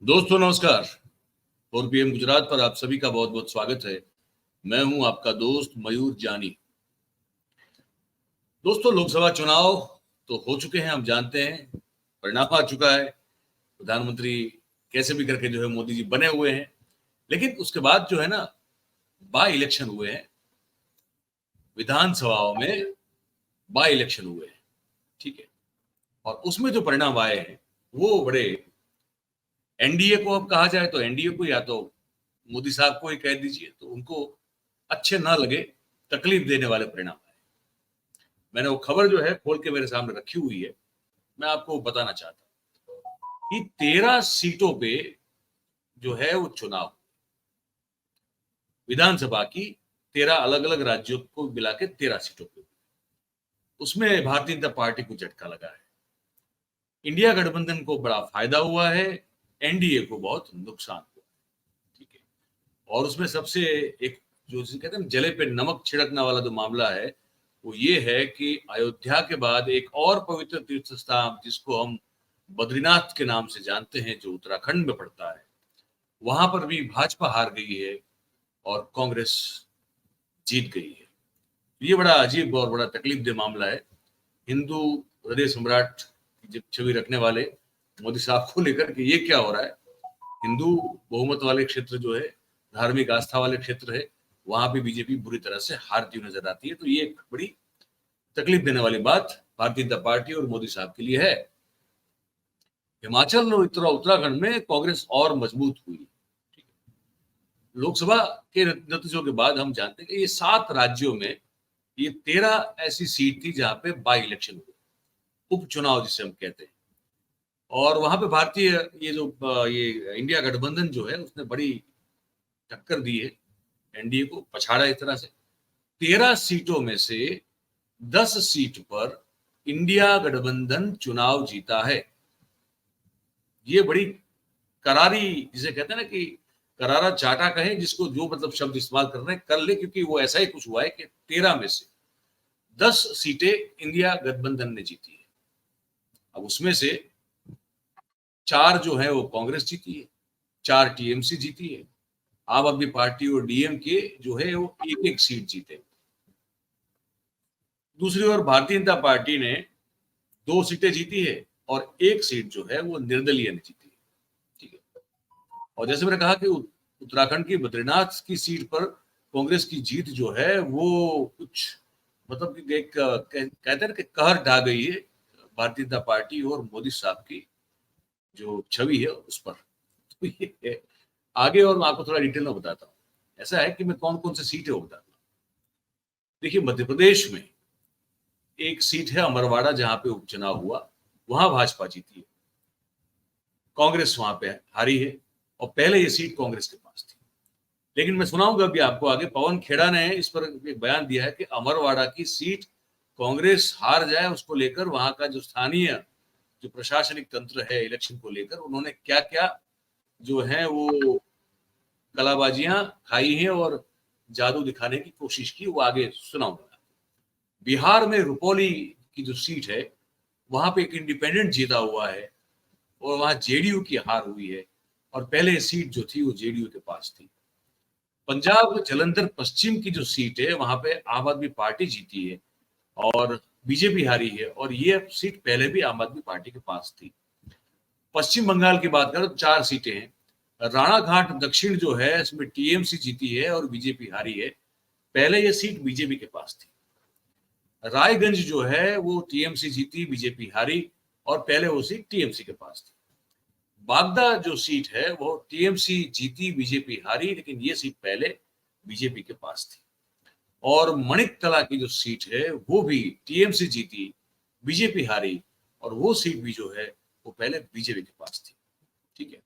दोस्तों नमस्कार। 4 PM गुजरात पर आप सभी का बहुत बहुत स्वागत है। मैं हूं आपका दोस्त मयूर जानी। दोस्तों लोकसभा चुनाव तो हो चुके हैं, हम जानते हैं, परिणाम आ चुका है। प्रधानमंत्री कैसे भी करके जो है मोदी जी बने हुए हैं, लेकिन उसके बाद जो है ना बाय इलेक्शन हुए हैं, विधानसभाओं में बाय इलेक्शन हुए हैं, ठीक है। और उसमें जो परिणाम आए हैं वो बड़े, एनडीए को अब कहा जाए तो एनडीए को, या तो मोदी साहब को ही कह दीजिए, तो उनको अच्छे ना लगे, तकलीफ देने वाले परिणाम आए। मैंने वो खबर जो है खोल के मेरे सामने रखी हुई है, मैं आपको बताना चाहता हूं कि 13 सीटों पे जो है वो चुनाव, विधानसभा की 13 अलग अलग राज्यों को मिला के 13 सीटों पे, उसमें भारतीय जनता पार्टी को झटका लगा है। इंडिया गठबंधन को बड़ा फायदा हुआ है, एनडीए को बहुत नुकसान हुआ, ठीक है। और उसमें सबसे एक जो जिसे कहते हैं जले पे नमक छिड़कने वाला जो मामला है वो ये है कि अयोध्या के बाद एक और पवित्र तीर्थ स्थान जिसको हम बद्रीनाथ के नाम से जानते हैं, जो उत्तराखंड में पड़ता है, वहां पर भी भाजपा हार गई है और कांग्रेस जीत गई है। ये बड़ा अजीब और बड़ा तकलीफदेह मामला है। हिंदू हृदय सम्राट की छवि रखने वाले मोदी साहब को लेकर के ये क्या हो रहा है। हिंदू बहुमत वाले क्षेत्र जो है, धार्मिक आस्था वाले क्षेत्र है, वहां भी बीजेपी बुरी तरह से हारती हुई नजर आती है। तो ये एक बड़ी तकलीफ देने वाली बात भारतीय जनता पार्टी और मोदी साहब के लिए है। हिमाचल और उत्तराखंड में कांग्रेस और मजबूत हुई। लोकसभा के नतीजों के बाद हम जानते हैं कि ये 7 राज्यों में ये 13 ऐसी सीट थी जहां पे बाई इलेक्शन हुए, उपचुनाव जिसे हम कहते हैं। और वहां पे भारतीय ये इंडिया गठबंधन जो है उसने बड़ी टक्कर दी है, एनडीए को पछाड़ा इस तरह से। 13 सीटों में से 10 सीट पर इंडिया गठबंधन चुनाव जीता है। ये बड़ी करारी, जिसे कहते हैं ना कि करारा चाटा कहें, जिसको जो मतलब शब्द इस्तेमाल कर रहे हैं कर ले, क्योंकि वो ऐसा ही कुछ हुआ है कि 13 में से 10 सीटें इंडिया गठबंधन ने जीती है। अब उसमें से 4 जो है वो कांग्रेस जीती है, 4 टीएमसी जीती है, आम आदमी पार्टी और डीएमके जो है वो एक एक सीट जीते। दूसरी ओर भारतीय जनता पार्टी ने 2 सीटें जीती है और 1 सीट जो है वो निर्दलीय ने जीती है, ठीक है। और जैसे मैंने कहा कि उत्तराखंड की बद्रीनाथ की सीट पर कांग्रेस की जीत जो है वो कुछ मतलब कि एक कहते हैं कि कहर ढा गई है भारतीय जनता पार्टी और मोदी साहब की जो छवि है उस पर। तो ये आगे और मैं आपको थोड़ा डिटेल में बताता हूँ। ऐसा है कि मैं कौन कौन सी सीट है वो बताता हूँ। देखिए, मध्य प्रदेश में एक सीट है अमरवाड़ा, जहां पे उपचुनाव हुआ, वहां भाजपा जीती है, कांग्रेस वहां पे हारी है, और पहले ये सीट कांग्रेस के पास थी। लेकिन मैं सुनाऊंगा अभी आपको आगे, पवन खेड़ा ने इस पर एक बयान दिया है कि अमरवाड़ा की सीट कांग्रेस हार जाए उसको लेकर वहां का जो स्थानीय जो प्रशासनिक तंत्र है इलेक्शन को लेकर, उन्होंने क्या क्या जो है वो कलाबाजियां खाई हैं और जादू दिखाने की कोशिश की, वो आगे सुनाऊंगा। बिहार में रुपौली की जो सीट है वहां पे एक इंडिपेंडेंट जीता हुआ है और वहां जेडीयू की हार हुई है, और पहले सीट जो थी वो जेडीयू के पास थी। पंजाब जलंधर पश्चिम की जो सीट है वहां पे आम आदमी पार्टी जीती है और बीजेपी हारी है, और ये सीट पहले भी आम आदमी पार्टी के पास थी। पश्चिम बंगाल की बात करें तो 4 सीटें हैं। राणाघाट दक्षिण जो है इसमें टीएमसी जीती है और बीजेपी हारी है, पहले ये सीट बीजेपी के पास थी। रायगंज जो है वो टीएमसी जीती, बीजेपी हारी, और पहले वो सीट टीएमसी के पास थी। बागदा जो सीट है वो टीएमसी जीती, बीजेपी हारी, लेकिन ये सीट पहले बीजेपी के पास थी। और मणिकतला की जो सीट है वो भी टीएमसी जीती, बीजेपी हारी, और वो सीट भी जो है वो पहले बीजेपी के पास थी, ठीक है।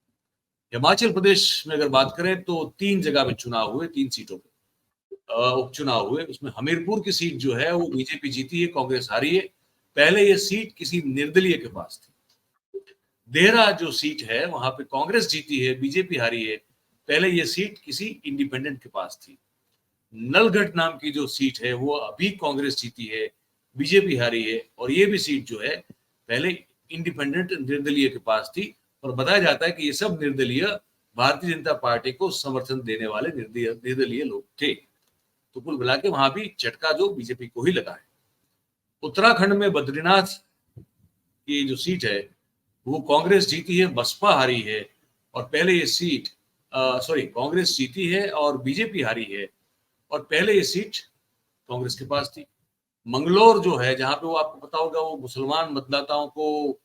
हिमाचल प्रदेश में अगर बात करें तो 3 जगह पे चुनाव हुए, 3 सीटों पे उपचुनाव हुए। उसमें हमीरपुर की सीट जो है वो बीजेपी जीती है, कांग्रेस हारी है, पहले ये सीट किसी निर्दलीय के पास थी। देहरा जो सीट है वहां पे कांग्रेस जीती है, बीजेपी हारी है, पहले ये सीट किसी इंडिपेंडेंट के पास थी। नलगढ़ नाम की जो सीट है वो अभी कांग्रेस जीती है, बीजेपी हारी है, और ये भी सीट जो है पहले इंडिपेंडेंट निर्दलीय के पास थी, और बताया जाता है कि ये सब निर्दलीय भारतीय जनता पार्टी को समर्थन देने वाले निर्दलीय लोग थे। तो कुल मिला के वहां भी झटका जो बीजेपी को ही लगा है। उत्तराखंड में बद्रीनाथ की जो सीट है वो कांग्रेस जीती है, बसपा हारी है, और पहले ये सीट कांग्रेस जीती है और बीजेपी हारी है, और पहले ये सीट कांग्रेस के पास थी। मंगलौर जो है, जहां पे वो आपको पता होगा वो मुसलमान मतदाताओं को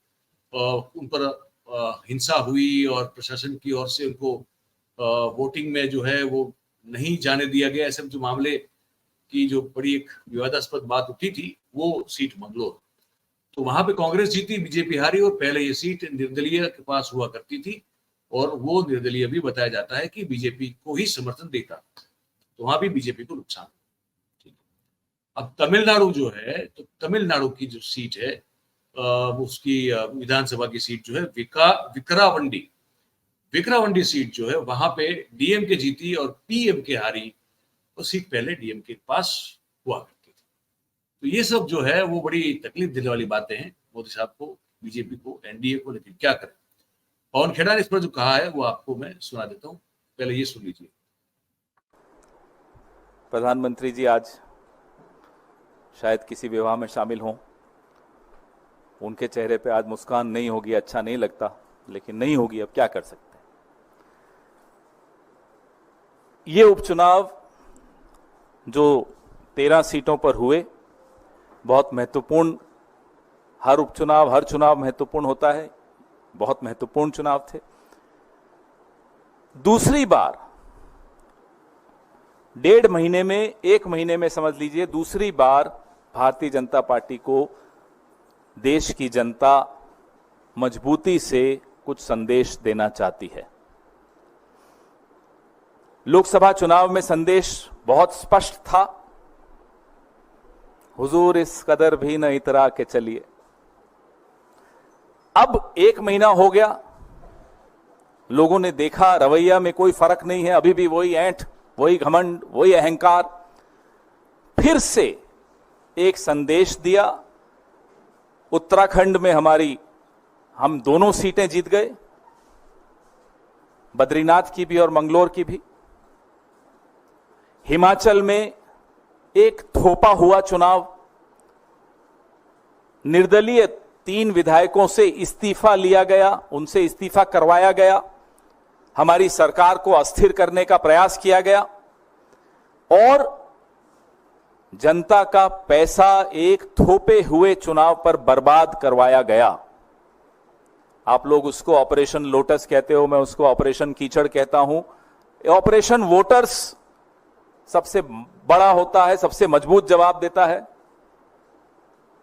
उन पर हिंसा हुई और प्रशासन की ओर से उनको वोटिंग में जो है वो नहीं जाने दिया गया, ऐसे जो मामले की जो बड़ी एक विवादास्पद बात उठी थी, वो सीट मंगलौर। तो वहां पे कांग्रेस जीती, बीजेपी हारी, और पहले ये सीट निर्दलीय के पास हुआ करती थी, और वो निर्दलीय भी बताया जाता है कि बीजेपी को ही समर्थन देता, तो वहां भी बीजेपी को नुकसान। अब तमिलनाडु जो है, तो तमिलनाडु की जो सीट है उसकी विधानसभा की सीट जो है विक्रावंडी सीट जो है, वहां पे डीएमके जीती और पीएमके हारी, और सीट पहले डीएमके के पास हुआ करती थी। तो ये सब जो है वो बड़ी तकलीफ देने वाली बातें हैं मोदी साहब को, बीजेपी को, एनडीए को, लेकिन क्या करें। पवन खेड़ा ने इस पर जो कहा है वो आपको मैं सुना देता हूँ, पहले ये सुन लीजिए। प्रधानमंत्री जी आज शायद किसी विवाह में शामिल हों, उनके चेहरे पे आज मुस्कान नहीं होगी, अच्छा नहीं लगता, लेकिन नहीं होगी, अब क्या कर सकते हैं। ये उपचुनाव जो 13 सीटों पर हुए, बहुत महत्वपूर्ण, हर उपचुनाव, हर चुनाव महत्वपूर्ण होता है, बहुत महत्वपूर्ण चुनाव थे। दूसरी बार 1.5 महीने में, 1 महीने में समझ लीजिए, दूसरी बार भारतीय जनता पार्टी को देश की जनता मजबूती से कुछ संदेश देना चाहती है। लोकसभा चुनाव में संदेश बहुत स्पष्ट था, हुजूर इस कदर भी न इतरा के चलिए। अब 1 महीना हो गया, लोगों ने देखा रवैया में कोई फर्क नहीं है, अभी भी वही ऐंठ, वही घमंड, वही अहंकार। फिर से एक संदेश दिया, उत्तराखंड में हम दोनों सीटें जीत गए, बद्रीनाथ की भी और मंगलौर की भी। हिमाचल में एक थोपा हुआ चुनाव, निर्दलीय 3 विधायकों से इस्तीफा लिया गया, उनसे इस्तीफा करवाया गया, हमारी सरकार को अस्थिर करने का प्रयास किया गया, और जनता का पैसा एक थोपे हुए चुनाव पर बर्बाद करवाया गया। आप लोग उसको ऑपरेशन लोटस कहते हो, मैं उसको ऑपरेशन कीचड़ कहता हूं। ऑपरेशन वोटर्स सबसे बड़ा होता है, सबसे मजबूत जवाब देता है।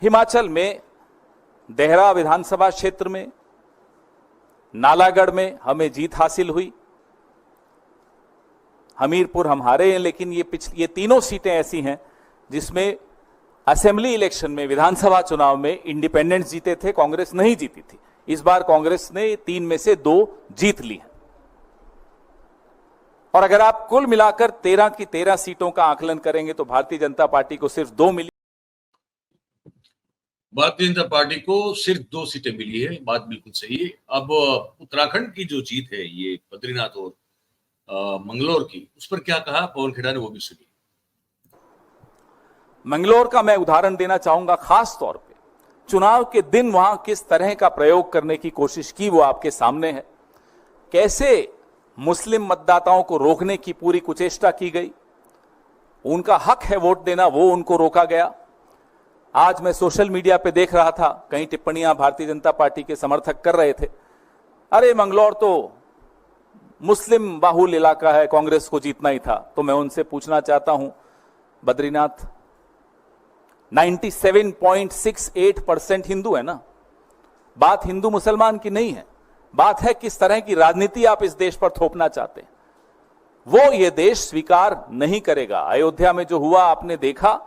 हिमाचल में देहरा विधानसभा क्षेत्र में, नालागढ़ में हमें जीत हासिल हुई, हमीरपुर हम हारे हैं, लेकिन ये तीनों सीटें ऐसी हैं जिसमें असेंबली इलेक्शन में, विधानसभा चुनाव में इंडिपेंडेंट्स जीते थे, कांग्रेस नहीं जीती थी। इस बार कांग्रेस ने 3 में से 2 जीत ली हैं। और अगर आप कुल मिलाकर 13 की 13 सीटों का आकलन करेंगे तो भारतीय जनता पार्टी को सिर्फ 2 मिली। भारतीय जनता पार्टी को सिर्फ 2 सीटें मिली है, बात बिल्कुल सही है। अब उत्तराखंड की जो जीत है, ये बद्रीनाथ और मंगलौर की, उस पर क्या कहा पवन खेड़ा ने, वो भी सुनिए। मंगलौर का मैं उदाहरण देना चाहूंगा, खास तौर पे चुनाव के दिन वहां किस तरह का प्रयोग करने की कोशिश की वो आपके सामने है। कैसे मुस्लिम मतदाताओं को रोकने की पूरी कुचेष्टा की गई, उनका हक है वोट देना, वो उनको रोका गया। आज मैं सोशल मीडिया पे देख रहा था, कई टिप्पणियां भारतीय जनता पार्टी के समर्थक कर रहे थे, अरे मंगलौर तो मुस्लिम बाहुल इलाका है, कांग्रेस को जीतना ही था। तो मैं उनसे पूछना चाहता हूं, बद्रीनाथ 97.68% हिंदू है ना, बात हिंदू मुसलमान की नहीं है, बात है किस तरह की राजनीति आप इस देश पर थोपना चाहते हैं। वो ये देश स्वीकार नहीं करेगा। अयोध्या में जो हुआ आपने देखा,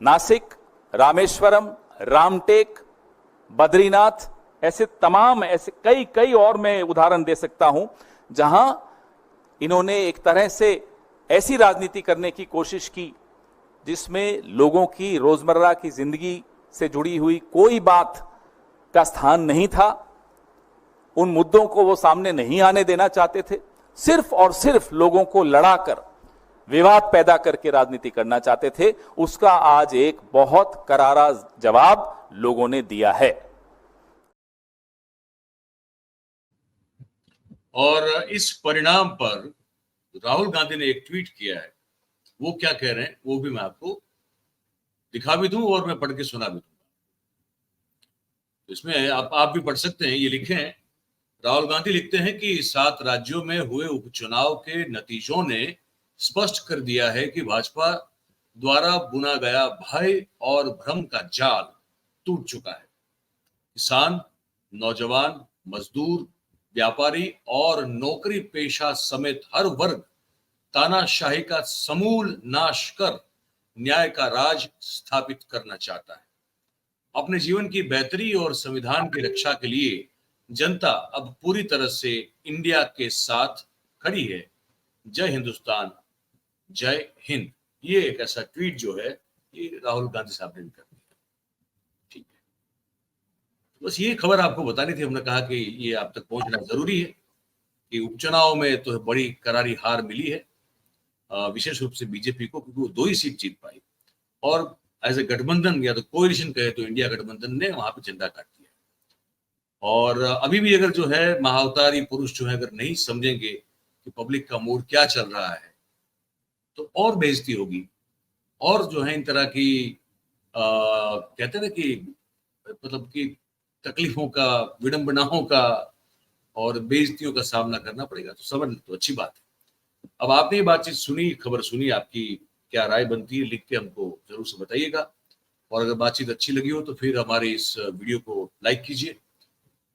नासिक, रामेश्वरम, रामटेक, बद्रीनाथ, ऐसे तमाम, ऐसे कई और मैं उदाहरण दे सकता हूं जहां इन्होंने एक तरह से ऐसी राजनीति करने की कोशिश की जिसमें लोगों की रोजमर्रा की जिंदगी से जुड़ी हुई कोई बात का स्थान नहीं था। उन मुद्दों को वो सामने नहीं आने देना चाहते थे, सिर्फ और सिर्फ लोगों को लड़ाकर, विवाद पैदा करके राजनीति करना चाहते थे। उसका आज एक बहुत करारा जवाब लोगों ने दिया है। और इस परिणाम पर राहुल गांधी ने एक ट्वीट किया है। वो क्या कह रहे हैं वो भी मैं आपको दिखा भी दूं और मैं पढ़ के सुना भी दूंगा। इसमें आप भी पढ़ सकते हैं। ये लिखे हैं, राहुल गांधी लिखते हैं कि 7 राज्यों में हुए उपचुनाव के नतीजों ने स्पष्ट कर दिया है कि भाजपा द्वारा बुना गया भय और भ्रम का जाल टूट चुका है। किसान, नौजवान, मजदूर, व्यापारी और नौकरी पेशा समेत हर वर्ग तानाशाही का समूल नाश कर न्याय का राज स्थापित करना चाहता है। अपने जीवन की बेहतरी और संविधान की रक्षा के लिए जनता अब पूरी तरह से इंडिया के साथ खड़ी है। जय हिंदुस्तान, जय हिंद। ये एक ऐसा ट्वीट जो है ये राहुल गांधी साहब ने कर दिया। ठीक है, बस ये खबर आपको बतानी थी। हमने कहा कि ये आप तक पहुंचना जरूरी है कि उपचुनाव में तो बड़ी करारी हार मिली है, विशेष रूप से बीजेपी को, क्योंकि वो 2 ही सीट जीत पाई। और एज ए गठबंधन या तो कोएलिशन कहे तो इंडिया गठबंधन ने वहां पे झंडा काट दिया। और अभी भी अगर जो है महाअवतारी पुरुष जो है अगर नहीं समझेंगे कि पब्लिक का मूड क्या चल रहा है तो और बेइज्जती होगी। और जो है इन तरह की कहते हैं ना कि मतलब कि तकलीफों का, विडंबनाओं का और बेइज्जतियों का सामना करना पड़ेगा। तो समझ तो अच्छी बात है। अब आपने ये बातचीत सुनी, खबर सुनी, आपकी क्या राय बनती है लिख के हमको जरूर से बताइएगा। और अगर बातचीत अच्छी लगी हो तो फिर हमारे इस वीडियो को लाइक कीजिए,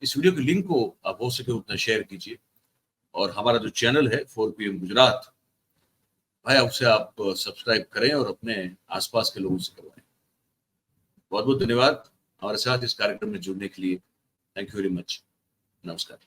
इस वीडियो की लिंक को आप हो सके उतना शेयर कीजिए। और हमारा जो चैनल है 4PM गुजरात, भाई उससे आप सब्सक्राइब करें और अपने आसपास के लोगों से करवाएं। बहुत बहुत धन्यवाद हमारे साथ इस कार्यक्रम में जुड़ने के लिए। Thank you very much. नमस्कार।